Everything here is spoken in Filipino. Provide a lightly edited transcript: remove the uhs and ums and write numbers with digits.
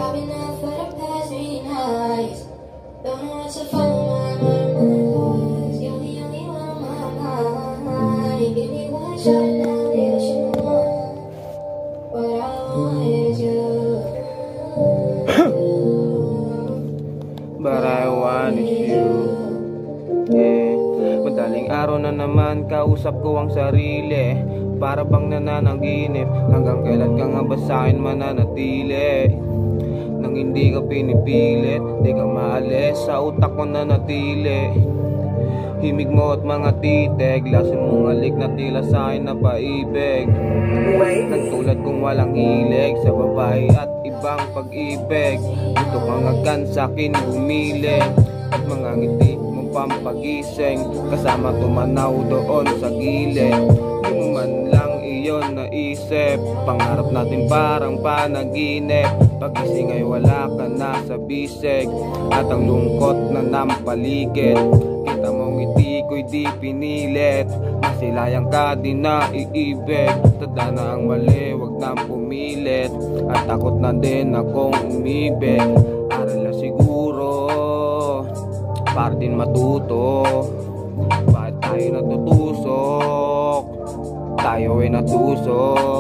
I've been up for the past 3 nights. Don't know what to follow my voice. You're the only one on my mind. Give me one shot and I'll be what you want. What I want is you. But I want is you. Yeah. Madaling araw na naman, kausap ko ang sarili. Para bang nananaginip, hanggang kailan ka nga ba sa'kin mananatili? Nang hindi ka pinipilit, di ka maalis, sa utak ko nanatili. Himig mo at mga titig, lason mong alik na tila sa'kin na paibig. Nagtulad kong walang hilig sa babae at ibang pag-ibig. Gusto kang agad sa'kin bumili, at mga ngiti mong pampagising, kasama tumanaw doon sa gilid. Di mo man lang iyon naisip, pangarap natin parang panaginip. Pagising ay wala ka na sa bisig, at ang lungkot na nampaligid. Kita mong ngiti ko'y di pinilit, masilayang ka di na iibig. Tada na ang mali, wag nang pumilit, at takot na din akong umibig. Aral na siguro, para din matuto. Bakit tayo natutusok? Tayo ay natusok.